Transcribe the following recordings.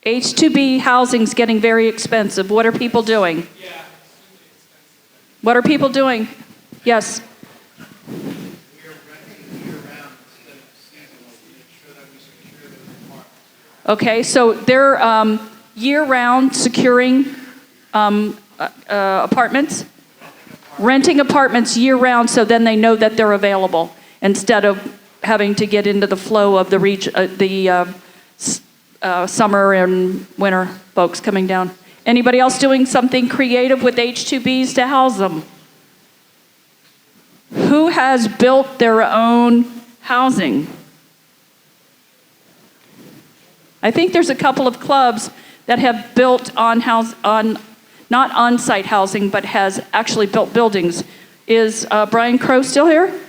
H2B housing's getting very expensive. What are people doing? What are people doing? Yes. Okay, so they're year-round securing apartments, renting apartments year-round, so then they know that they're available instead of having to get into the flow of the summer and winter folks coming down. Anybody else doing something creative with H2Bs to house them? Who has built their own housing? I think there's a couple of clubs that have built not on-site housing, but has actually built buildings. Is Brian Crow still here?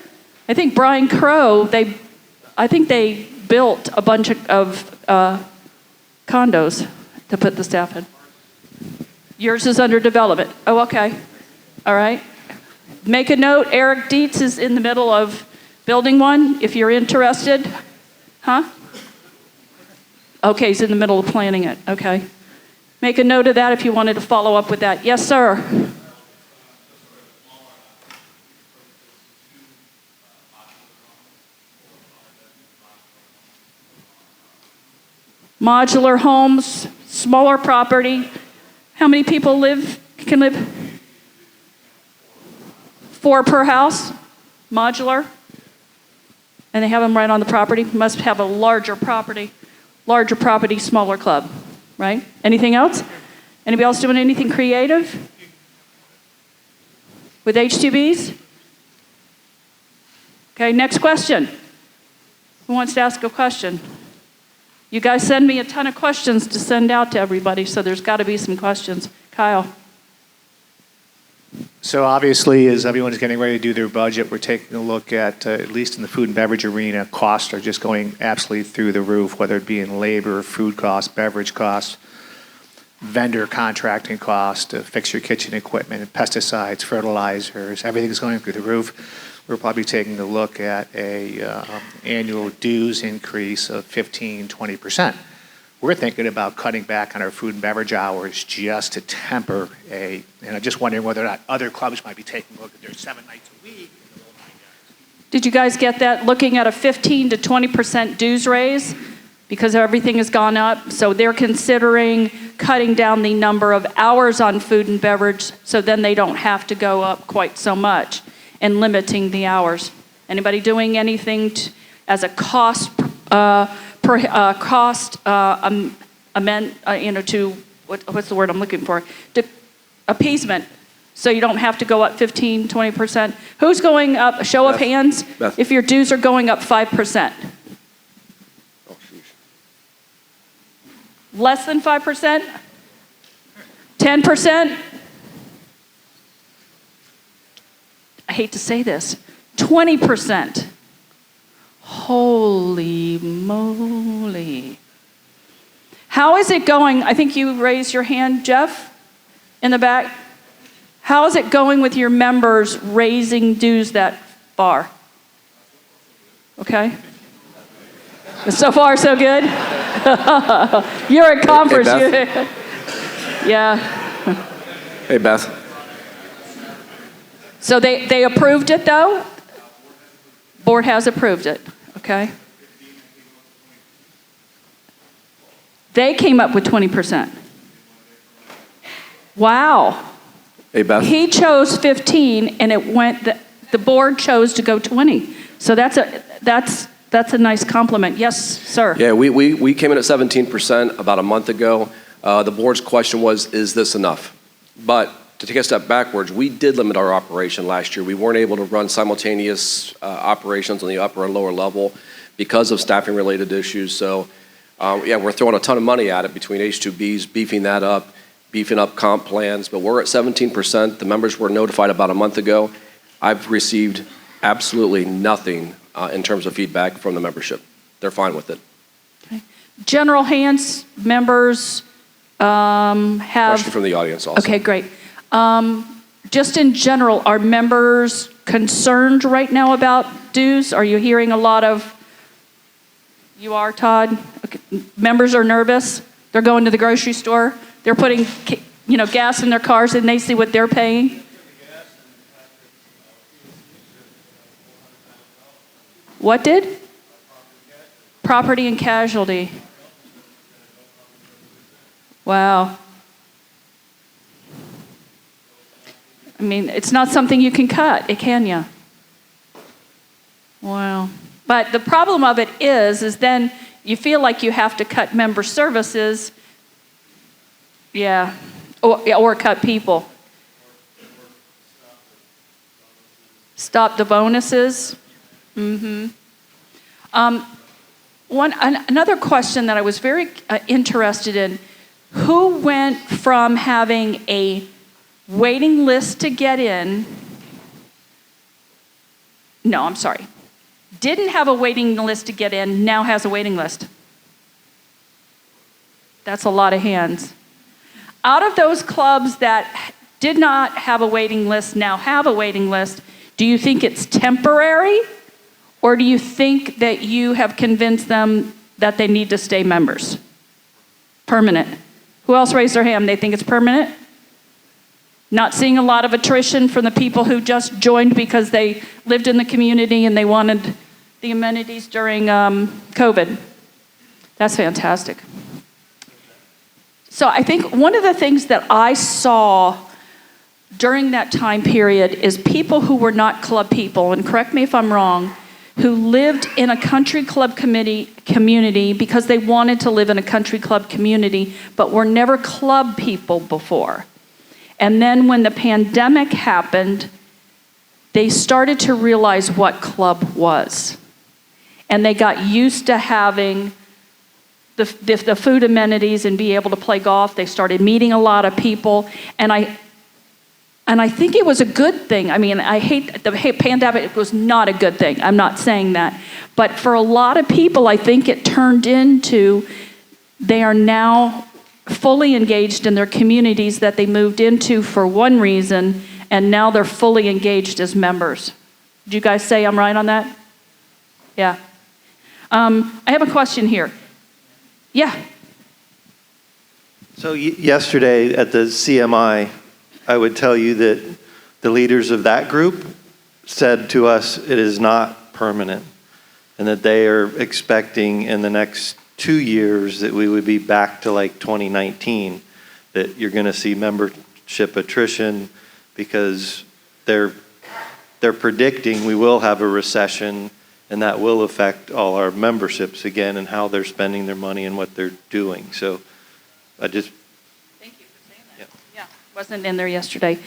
I think Brian Crow, I think they built a bunch of condos to put the staff in. Yours is under development. Oh, okay. All right. Make a note, Eric Dietz is in the middle of building one, if you're interested. Huh? Okay, he's in the middle of planning it. Okay. Make a note of that if you wanted to follow up with that. Yes, sir. Modular homes, smaller property. How many people can live? 4 per house, modular. And they have them right on the property. Must have a larger property, smaller club, right? Anything else? Anybody else doing anything creative with H2Bs? Okay, next question. Who wants to ask a question? You guys send me a ton of questions to send out to everybody, so there's got to be some questions. Kyle. So obviously, as everyone's getting ready to do their budget, we're taking a look at least in the food and beverage arena, costs are just going absolutely through the roof, whether it be in labor, food costs, beverage costs, vendor contracting costs, to fix your kitchen equipment, pesticides, fertilizers, everything's going through the roof. We're probably taking a look at a annual dues increase of 15-20%. We're thinking about cutting back on our food and beverage hours just to temper and I'm just wondering whether or not other clubs might be taking a look at their 7 nights a week. Did you guys get that? Looking at a 15 to 20% dues raise because everything has gone up. So they're considering cutting down the number of hours on food and beverage so then they don't have to go up quite so much and limiting the hours. Anybody doing anything as a cost what's the word I'm looking for? To appeasement, so you don't have to go up 15, 20%. Who's going up? A show of hands. Beth. If your dues are going up 5%. Oh, sheesh. Less than 5%? 10%? I hate to say this. 20%. Holy moly. How is it going? I think you raised your hand, Jeff, in the back. How is it going with your members raising dues that far? Okay. So far, so good? You're at conference. Hey, Beth. Yeah. Hey, Beth. So they approved it, though? Board has approved it, okay? They came up with 20%. Wow. Hey, Beth. He chose 15, and it went. The board chose to go 20. So that's a nice compliment. Yes, sir. Yeah, we came in at 17% about a month ago. The board's question was, is this enough? But to take a step backwards, we did limit our operation last year. We weren't able to run simultaneous operations on the upper and lower level because of staffing-related issues. So, yeah, we're throwing a ton of money at it between H2Bs, beefing that up, beefing up comp plans. But we're at 17%. The members were notified about a month ago. I've received absolutely nothing in terms of feedback from the membership. They're fine with it. Okay. General hands, members have... Question from the audience also. Okay, great. Just in general, are members concerned right now about dues? Are you hearing a lot of... You are, Todd? Okay. Members are nervous. They're going to the grocery store. They're putting, gas in their cars, and they see what they're paying. What did? Property and casualty. Wow. I mean, it's not something you can cut, can you? Wow. But the problem of it is then you feel like you have to cut member services, or cut people. Stop the bonuses. Another question that I was very interested in, who went from having a waiting list to get in, didn't have a waiting list to get in, now has a waiting list? That's a lot of hands. Out of those clubs that did not have a waiting list, now have a waiting list, do you think it's temporary? Or do you think that you have convinced them that they need to stay members? Permanent. Who else raised their hand? They think it's permanent? Not seeing a lot of attrition from the people who just joined because they lived in the community and they wanted the amenities during COVID. That's fantastic. So I think one of the things that I saw during that time period is people who were not club people, and correct me if I'm wrong, who lived in a country club community because they wanted to live in a country club community, but were never club people before. And then when the pandemic happened, they started to realize what club was. And they got used to having the food amenities and be able to play golf. They started meeting a lot of people. And I think it was a good thing. I mean, I hate the pandemic. It was not a good thing. I'm not saying that. But for a lot of people, I think it turned into they are now fully engaged in their communities that they moved into for one reason, and now they're fully engaged as members. Did you guys say I'm right on that? Yeah. I have a question here. Yeah. So yesterday at the CMI, I would tell you that the leaders of that group said to us it is not permanent, and that they are expecting in the next 2 years that we would be back to like 2019, that you're going to see membership attrition because they're predicting we will have a recession, and that will affect all our memberships again and how they're spending their money and what they're doing. So I just... Thank you for saying that. Yeah, wasn't in there yesterday.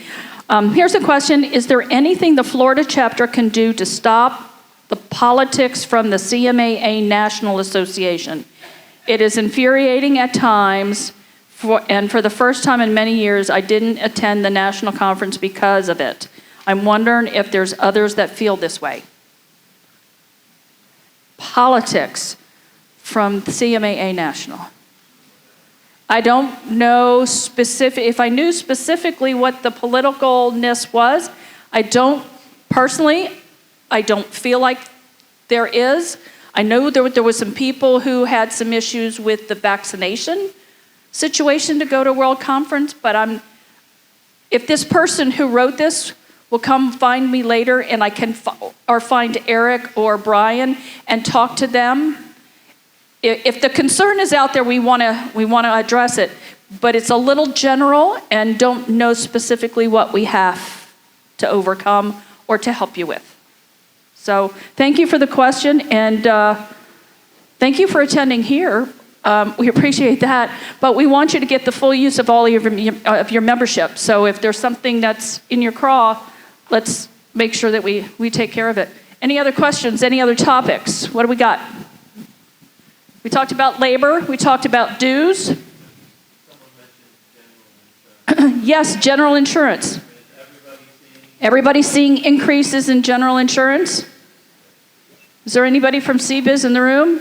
Here's a question. Is there anything the Florida chapter can do to stop the politics from the CMAA National Association? It is infuriating at times, and for the first time in many years, I didn't attend the national conference because of it. I'm wondering if there's others that feel this way. Politics from CMAA National. I don't know if I knew specifically what the politicalness was. I don't feel like there is. I know there was some people who had some issues with the vaccination situation to go to World Conference, but if this person who wrote this will come find me later and I can find Eric or Brian and talk to them. If the concern is out there, we want to address it, but it's a little general and don't know specifically what we have to overcome or to help you with. So thank you for the question, and thank you for attending here. We appreciate that, but we want you to get the full use of all of your membership. So if there's something that's in your craw, let's make sure that we take care of it. Any other questions? Any other topics? What do we got? We talked about labor. We talked about dues. Yes, general insurance. Everybody seeing increases in general insurance? Is there anybody from CBiz in the room?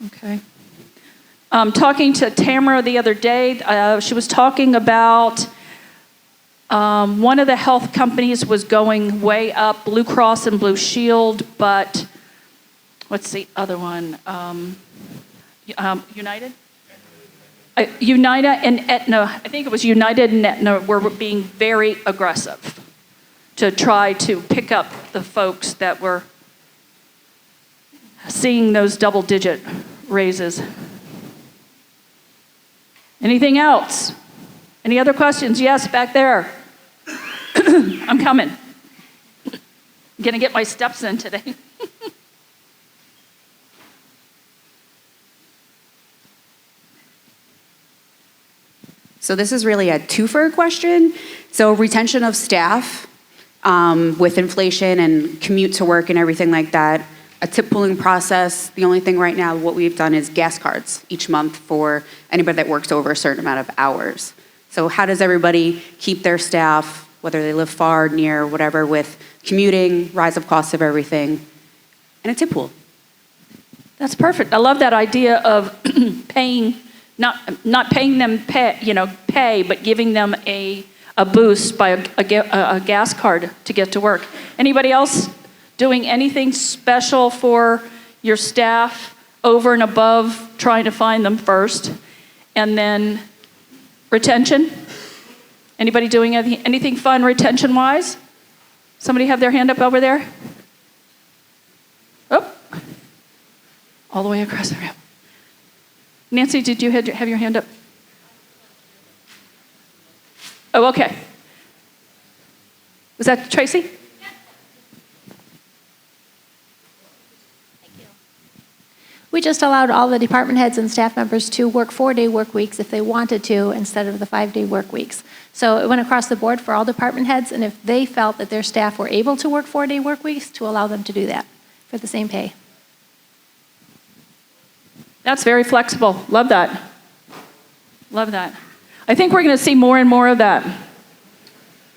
Okay. Talking to Tamara the other day, she was talking about one of the health companies was going way up, Blue Cross and Blue Shield, but what's the other one? United? United and Aetna, I think it was United and Aetna were being very aggressive to try to pick up the folks that were seeing those double-digit raises. Anything else? Any other questions? Yes, back there. I'm coming. I'm going to get my steps in today. So this is really a twofer question. So retention of staff with inflation and commute to work and everything like that. A tip pooling process. The only thing right now, what we've done is gas cards each month for anybody that works over a certain amount of hours. So how does everybody keep their staff, whether they live far, near, whatever, with commuting, rise of cost of everything, and a tip pool? That's perfect. I love that idea of paying, not paying them pay, but giving them a boost by a gas card to get to work. Anybody else doing anything special for your staff over and above trying to find them first? And then retention? Anybody doing anything fun retention-wise? Somebody have their hand up over there? Oh, all the way across the room. Nancy, did you have your hand up? Oh, okay. Was that Tracy? We just allowed all the department heads and staff members to work 4-day work weeks if they wanted to instead of the 5-day work weeks. So it went across the board for all department heads, and if they felt that their staff were able to work 4-day work weeks, to allow them to do that for the same pay. That's very flexible. Love that. Love that. I think we're going to see more and more of that.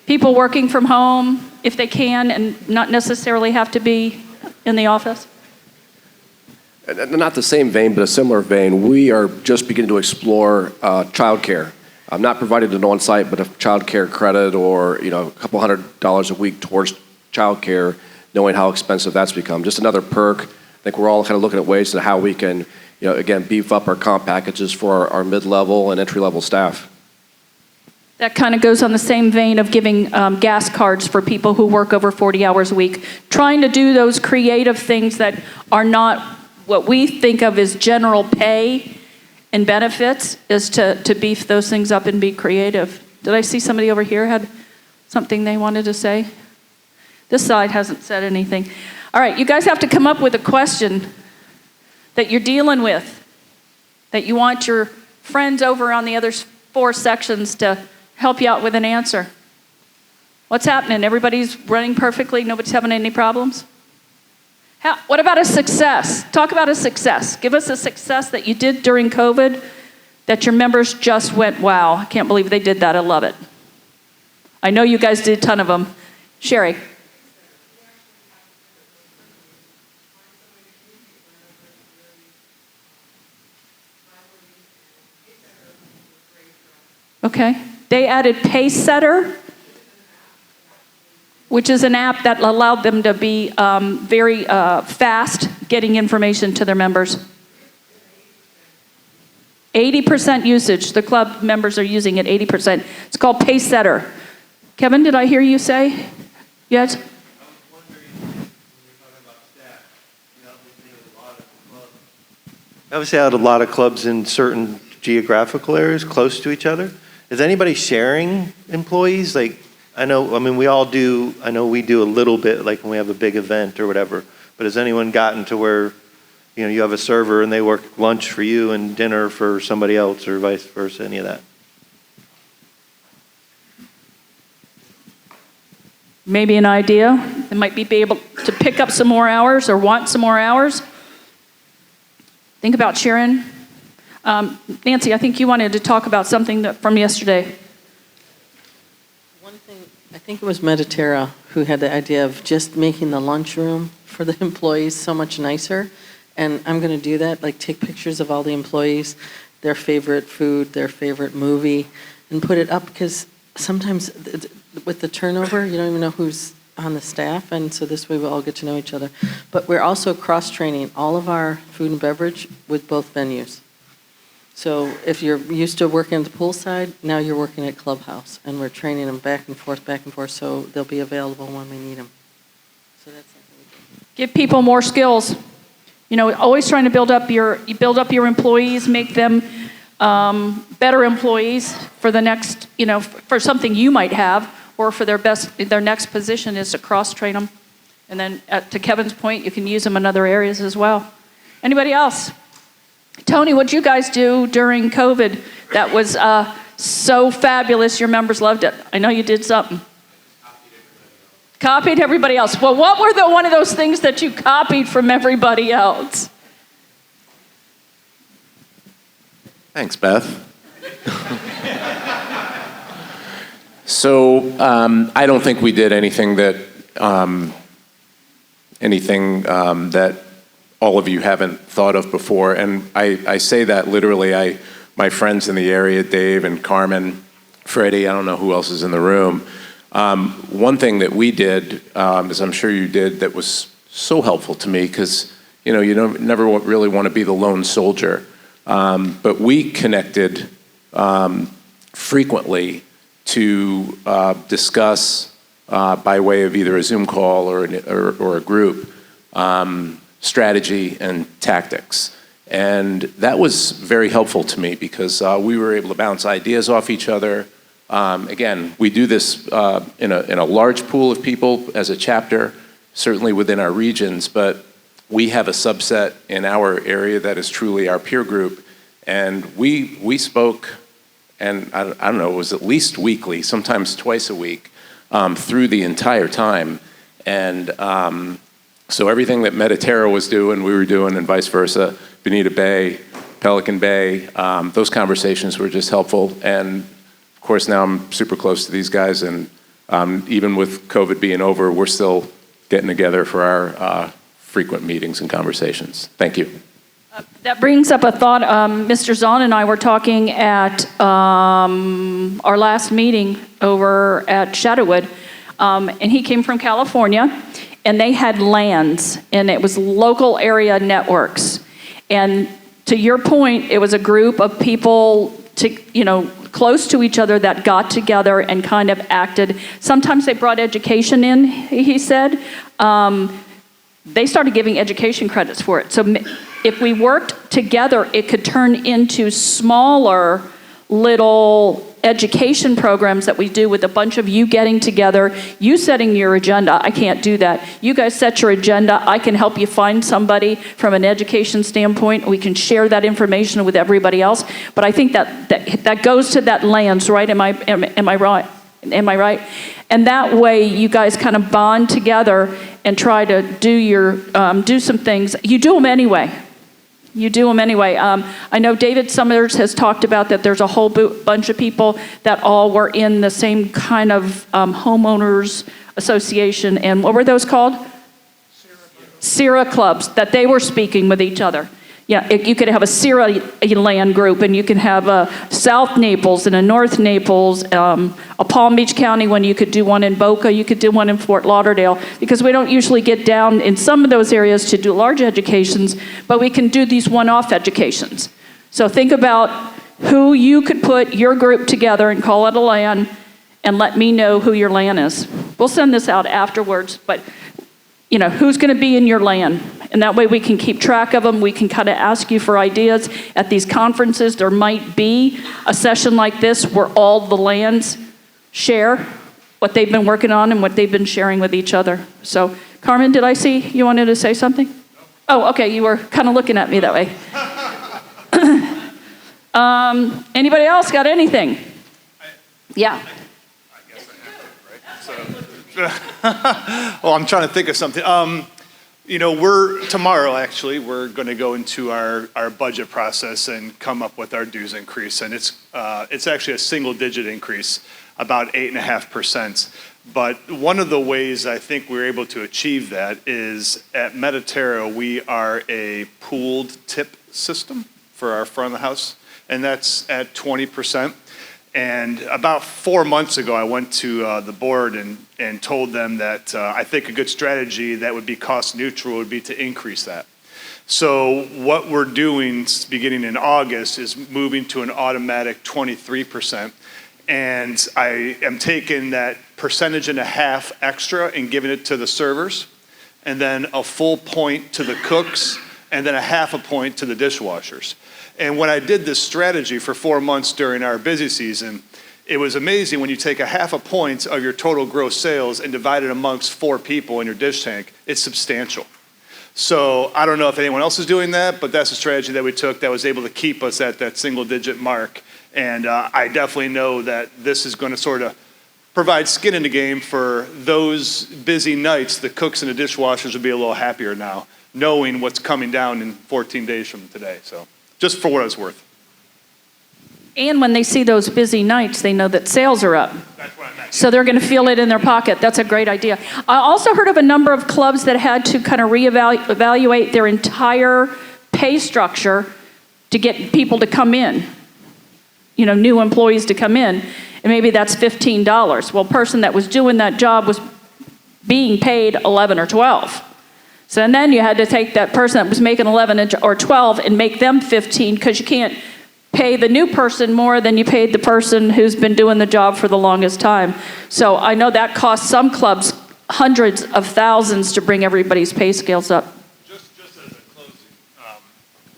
People working from home if they can and not necessarily have to be in the office. Not the same vein, but a similar vein, we are just beginning to explore childcare. I'm not providing an on-site, but a childcare credit or a couple $100 a week towards childcare, knowing how expensive that's become. Just another perk. I think we're all kind of looking at ways to how we can, again, beef up our comp packages for our mid-level and entry-level staff. That kind of goes on the same vein of giving gas cards for people who work over 40 hours a week. Trying to do those creative things that are not what we think of as general pay and benefits, is to beef those things up and be creative. Did I see somebody over here had something they wanted to say? This side hasn't said anything. All right, you guys have to come up with a question that you're dealing with, that you want your friends over on the other 4 sections to help you out with an answer. What's happening? Everybody's running perfectly? Nobody's having any problems? What about a success? Talk about a success. Give us a success that you did during COVID that your members just went, wow, I can't believe they did that. I love it. I know you guys did a ton of them. Sherry. Okay. They added Pacesetter, which is an app that allowed them to be very fast getting information to their members. 80% usage. The club members are using it 80%. It's called Pacesetter. Kevin, did I hear you say? Yes? Obviously, I had a lot of clubs in certain geographical areas close to each other. Is anybody sharing employees? I know we do a little bit, like when we have a big event or whatever, but has anyone gotten to where, you have a server and they work lunch for you and dinner for somebody else or vice versa, any of that? Maybe an idea. They might be able to pick up some more hours or want some more hours. Think about Sharon. Nancy, I think you wanted to talk about something from yesterday. One thing, I think it was Mediterra who had the idea of just making the lunchroom for the employees so much nicer. And I'm going to do that, take pictures of all the employees, their favorite food, their favorite movie, and put it up, because sometimes with the turnover, you don't even know who's on the staff, and so this way we'll all get to know each other. But we're also cross-training all of our food and beverage with both venues. So if you're used to working at the poolside, now you're working at clubhouse, and we're training them back and forth, so they'll be available when we need them. So that's something we do. Give people more skills. You know, always trying to build up your employees, make them better employees for the next, you know, for something you might have, or for their next position is to cross-train them. And then to Kevin's point, you can use them in other areas as well. Anybody else? Tony, what'd you guys do during COVID that was so fabulous your members loved it? I know you did something. Copied everybody else. Well, what were one of those things that you copied from everybody else? Thanks, Beth. So I don't think we did anything that all of you haven't thought of before, and I say that literally. My friends in the area, Dave and Carmen, Freddie, I don't know who else is in the room. One thing that we did, as I'm sure you did, that was so helpful to me, because you never really want to be the lone soldier, but we connected frequently to discuss by way of either a Zoom call or a group strategy and tactics. And that was very helpful to me, because we were able to bounce ideas off each other. Again, we do this in a large pool of people as a chapter, certainly within our regions, but we have a subset in our area that is truly our peer group. And we spoke, and I don't know, it was at least weekly, sometimes twice a week, through the entire time. And so everything that Mediterra was doing, we were doing, and vice versa. Bonita Bay, Pelican Bay, those conversations were just helpful. And of course, now I'm super close to these guys, and even with COVID being over, we're still getting together for our frequent meetings and conversations. Thank you. That brings up a thought. Mr. Zahn and I were talking at our last meeting over at Shadowwood, and he came from California, and they had LANs, and it was local area networks. And to your point, it was a group of people close to each other that got together and kind of acted. Sometimes they brought education in, he said. They started giving education credits for it. So if we worked together, it could turn into smaller little education programs that we do with a bunch of you getting together, you setting your agenda. I can't do that. You guys set your agenda. I can help you find somebody from an education standpoint. We can share that information with everybody else. But I think that goes to that lands, right? Am I right? Am I right? And that way you guys kind of bond together and try to do some things. You do them anyway. You do them anyway. I know David Summers has talked about that there's a whole bunch of people that all were in the same kind of homeowners association. And what were those called? Sierra clubs, that they were speaking with each other. Yeah, you could have a Sierra land group, and you can have a South Naples and a North Naples, a Palm Beach County one. You could do one in Boca, you could do one in Fort Lauderdale, because we don't usually get down in some of those areas to do large educations, but we can do these one-off educations. So think about who you could put your group together and call it a LAN, and let me know who your LAN is. We'll send this out afterwards, but who's going to be in your LAN? And that way we can keep track of them. We can kind of ask you for ideas. At these conferences, there might be a session like this where all the LANs share what they've been working on and what they've been sharing with each other. So, Carmen, did I see you wanted to say something? Oh, okay, you were kind of looking at me that way. Anybody else got anything? Yeah. I guess I have to, right? Well, I'm trying to think of something. Tomorrow, actually, we're going to go into our budget process and come up with our dues increase. And it's actually a single-digit increase, about 8.5%. But one of the ways I think we're able to achieve that is at Mediterra, we are a pooled tip system for our front of the house, and that's at 20%. And about 4 months ago, I went to the board and told them that I think a good strategy that would be cost neutral would be to increase that. So what we're doing beginning in August is moving to an automatic 23%. And I am taking that percentage and a half extra and giving it to the servers, and then a full point to the cooks, and then a half a point to the dishwashers. And when I did this strategy for 4 months during our busy season, it was amazing when you take a half a point of your total gross sales and divide it amongst 4 people in your dish tank, it's substantial. So I don't know if anyone else is doing that, but that's a strategy that we took that was able to keep us at that single digit mark. And I definitely know that this is going to sort of provide skin in the game for those busy nights. The cooks and the dishwashers will be a little happier now, knowing what's coming down in 14 days from today. So just for what it's worth. And when they see those busy nights, they know that sales are up. That's what I meant. So they're going to feel it in their pocket. That's a great idea. I also heard of a number of clubs that had to kind of reevaluate their entire pay structure to get people to come in, you know, new employees to come in. And maybe that's $15. Well, person that was doing that job was being paid 11 or 12. So and then you had to take that person that was making 11 or 12 and make them 15, because you can't pay the new person more than you paid the person who's been doing the job for the longest time. So I know that costs some clubs hundreds of thousands to bring everybody's pay scales up. Just as a closing,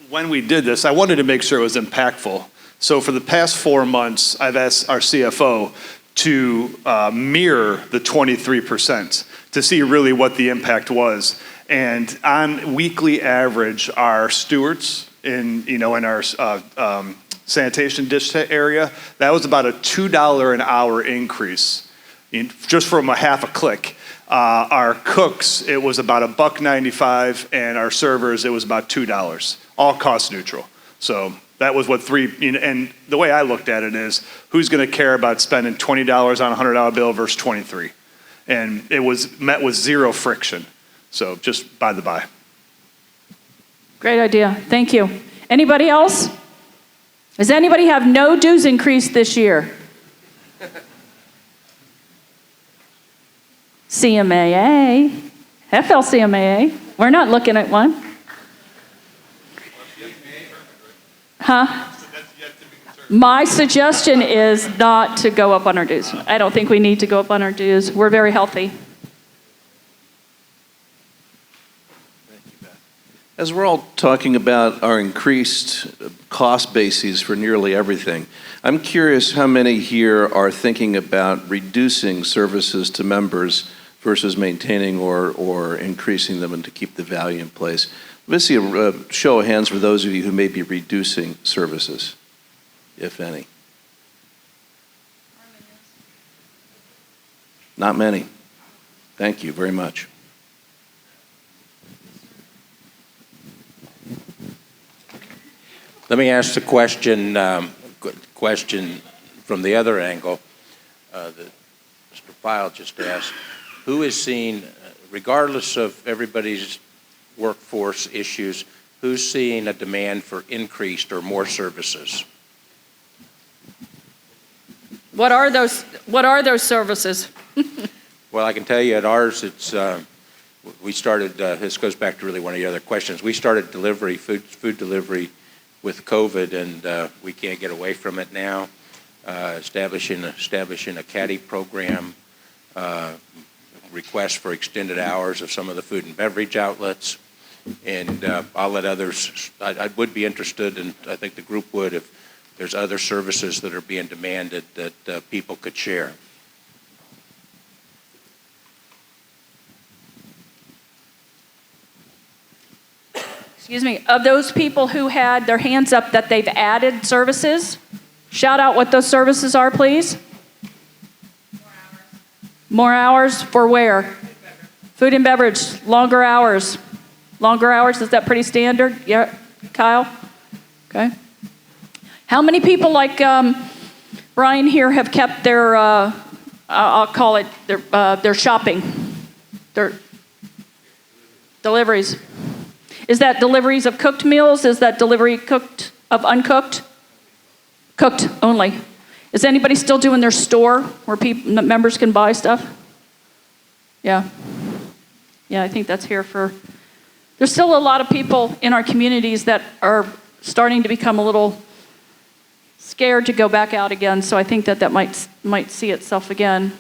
when we did this, I wanted to make sure it was impactful. So for the past 4 months, I've asked our CFO to mirror the 23% to see really what the impact was. And on weekly average, our stewards in our sanitation dish area, that was about a $2 an hour increase, just from a half a click. Our cooks, it was about $1.95, and our servers, it was about $2, all cost neutral. So that was what and the way I looked at it is, who's going to care about spending $20 on a $100 bill versus 23? And it was met with zero friction. So just by the by. Great idea. Thank you. Anybody else? Does anybody have no dues increase this year? CMAA, FLCMAA. We're not looking at one. Huh? My suggestion is not to go up on our dues. I don't think we need to go up on our dues. We're very healthy. As we're all talking about our increased cost bases for nearly everything, I'm curious how many here are thinking about reducing services to members versus maintaining or increasing them and to keep the value in place. Let's see a show of hands for those of you who may be reducing services, if any. Not many. Thank you very much. Let me ask the question from the other angle that Mr. File just asked. Who is seeing, regardless of everybody's workforce issues, who's seeing a demand for increased or more services? What are those services? Well, I can tell you at ours, it's we started. This goes back to really one of the other questions. We started delivery, food delivery, with COVID, and we can't get away from it now. Establishing a caddy program, requests for extended hours of some of the food and beverage outlets, and I'll let others. I would be interested, and I think the group would, if there's other services that are being demanded that people could share. Excuse me, of those people who had their hands up that they've added services, shout out what those services are, please. More hours for where? Food and beverage, longer hours. Longer hours, is that pretty standard? Yeah, Kyle? Okay. How many people like Brian here have kept their, I'll call it their shopping, their deliveries? Is that deliveries of cooked meals? Is that delivery of uncooked? Cooked only. Is anybody still doing their store where members can buy stuff? Yeah. Yeah, I think that's here for There's still a lot of people in our communities that are starting to become a little scared to go back out again, so I think that might see itself again.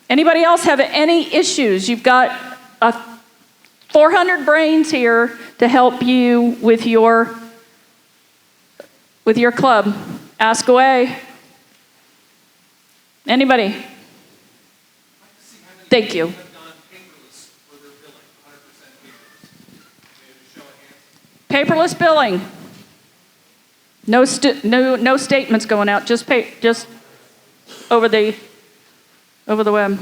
Anybody else have any issues? You've got 400 brains here to help you with your club. Ask away. Anybody? Thank you. Paperless billing. No statements going out, just over the web.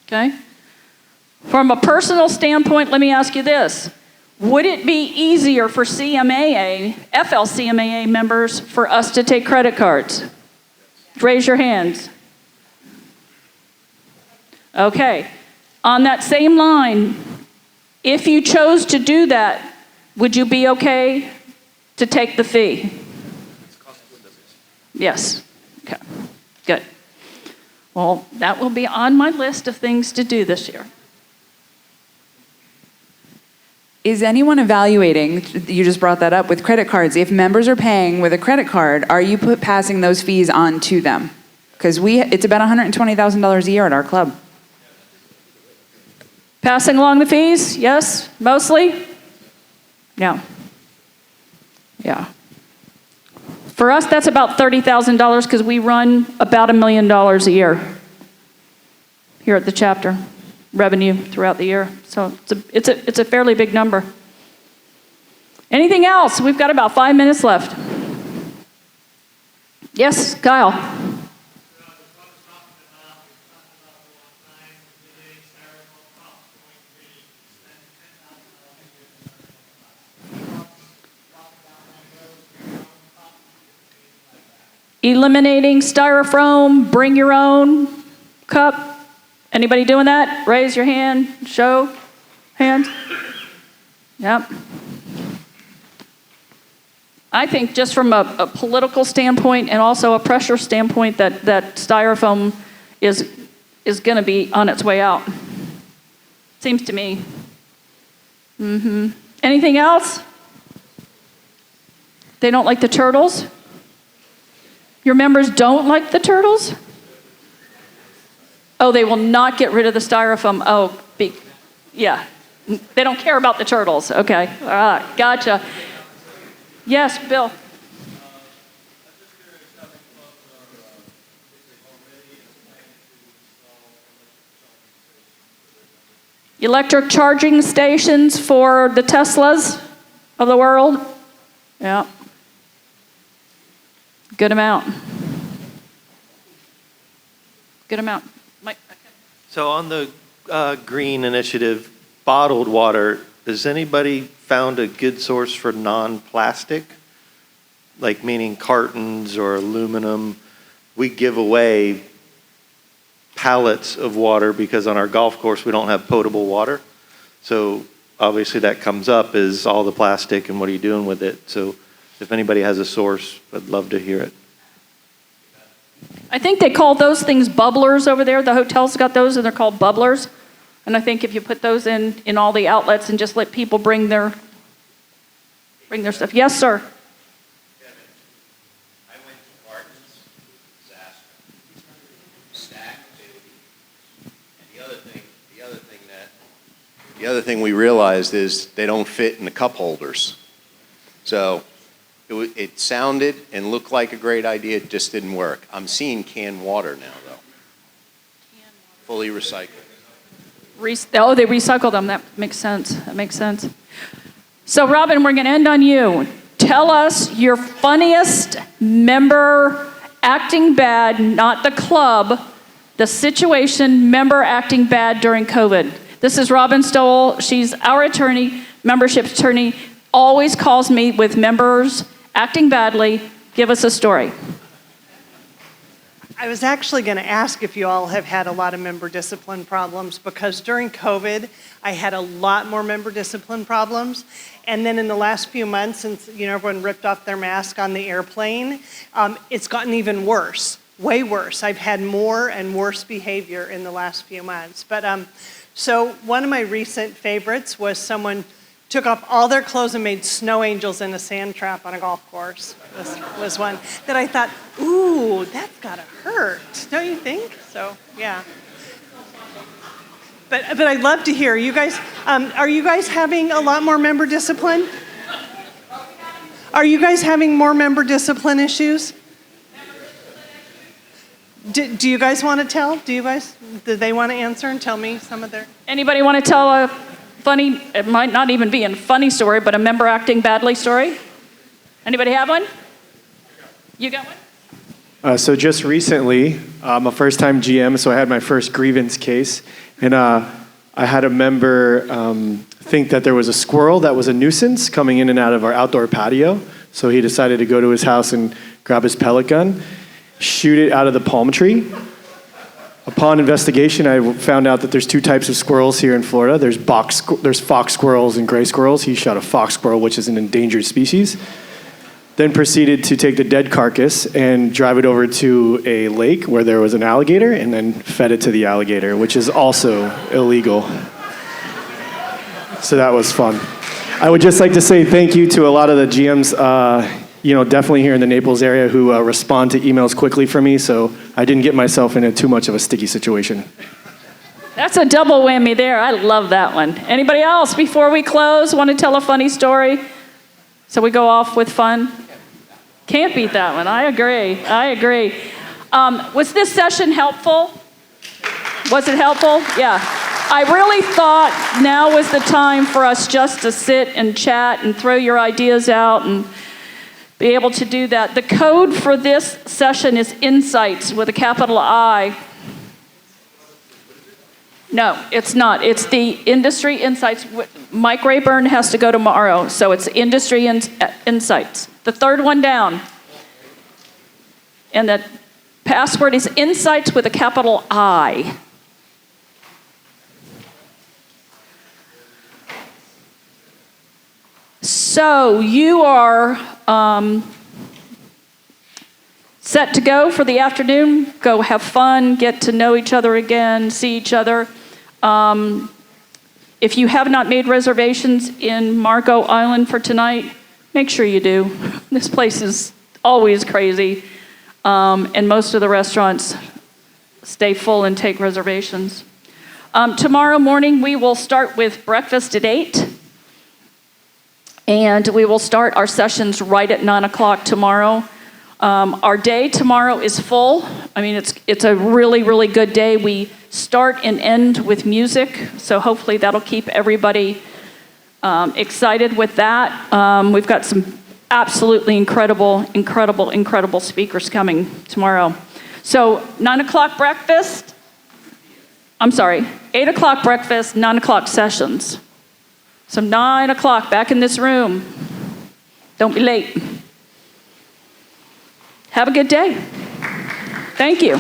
Okay? From a personal standpoint, let me ask you this. Would it be easier for CMAA, FLCMAA members for us to take credit cards? Raise your hands. Okay. On that same line, if you chose to do that, would you be okay to take the fee? Yes. Okay. Good. Well, that will be on my list of things to do this year. Is anyone evaluating, you just brought that up, with credit cards, if members are paying with a credit card, are you passing those fees on to them? Because it's about $120,000 a year at our club. Passing along the fees? Yes? Mostly? Yeah. Yeah. For us, that's about $30,000 because we run about $1 million a year here at the chapter, revenue throughout the year. So it's a fairly big number. Anything else? We've got about 5 minutes left. Yes, Kyle. Eliminating styrofoam, bring your own cup. Anybody doing that? Raise your hand, show hands. Yep. I think just from a political standpoint and also a pressure standpoint that styrofoam is going to be on its way out. Seems to me. Anything else? They don't like the turtles? Your members don't like the turtles? Oh, they will not get rid of the styrofoam. Oh, yeah. They don't care about the turtles. Okay. All right. Gotcha. Yes, Bill. Electric charging stations for the Teslas of the world? Yeah. Good amount. Good amount. Mike? Okay. So on the green initiative, bottled water, has anybody found a good source for non-plastic? Like meaning cartons or aluminum? We give away pallets of water because on our golf course we don't have potable water. So obviously that comes up is all the plastic and what are you doing with it? So if anybody has a source, I'd love to hear it. I think they call those things bubblers over there. The hotel's got those and they're called bubblers. And I think if you put those in all the outlets and just let people bring their stuff. Yes, sir. Kevin, I went to Gardens, disaster, stacked too. And the other thing we realized is they don't fit in the cup holders. So it sounded and looked like a great idea, it just didn't work. I'm seeing canned water now, though. Fully recycled. They recycle them. That makes sense. So, Robin, we're going to end on you. Tell us your funniest member acting bad, not the club, the situation, member acting bad during COVID. This is Robin Stoll. She's our attorney, membership attorney, always calls me with members acting badly. Give us a story. I was actually going to ask if you all have had a lot of member discipline problems because during COVID, I had a lot more member discipline problems. And then in the last few months, since everyone ripped off their mask on the airplane, it's gotten even worse, way worse. I've had more and worse behavior in the last few months. But So one of my recent favorites was someone took off all their clothes and made snow angels in a sand trap on a golf course. This was one that I thought, ooh, that's gotta hurt, don't you think? So, yeah. But I'd love to hear, you guys, are you guys having a lot more member discipline? Are you guys having more member discipline issues? Do you guys want to tell? Do they want to answer and tell me some of their? Anybody want to tell a funny, it might not even be a funny story, but a member acting badly story? Anybody have one? You got one? So just recently, I'm a first-time GM, so I had my first grievance case, and I had a member think that there was a squirrel that was a nuisance coming in and out of our outdoor patio, so he decided to go to his house and grab his pellet gun, shoot it out of the palm tree. Upon investigation, I found out that there's two types of squirrels here in Florida. There's fox squirrels and gray squirrels. He shot a fox squirrel, which is an endangered species. Then proceeded to take the dead carcass and drive it over to a lake where there was an alligator and then fed it to the alligator, which is also illegal. So that was fun. I would just like to say thank you to a lot of the GMs, definitely here in the Naples area who respond to emails quickly for me, so I didn't get myself into too much of a sticky situation. That's a double whammy there. I love that one. Anybody else before we close want to tell a funny story? So we go off with fun? Can't beat that one. I agree. Was this session helpful? Was it helpful? Yeah. I really thought now was the time for us just to sit and chat and throw your ideas out and be able to do that. The code for this session is Insights with a capital I. No, it's not. It's the Industry Insights. Mike Rayburn has to go tomorrow, so it's Industry Insights. The third one down. And the password is Insights with a capital I. So you are set to go for the afternoon. Go have fun, get to know each other again, see each other. If you have not made reservations in Marco Island for tonight, make sure you do. This place is always crazy, and most of the restaurants stay full and take reservations. Tomorrow morning, we will start with breakfast at 8. And we will start our sessions right at 9 o'clock tomorrow. Our day tomorrow is full. I mean, it's a really, really good day. We start and end with music, so hopefully that'll keep everybody excited with that. We've got some absolutely incredible speakers coming tomorrow. So 9 o'clock breakfast. 8 o'clock breakfast, 9 o'clock sessions. So 9 o'clock, back in this room. Don't be late. Have a good day. Thank you.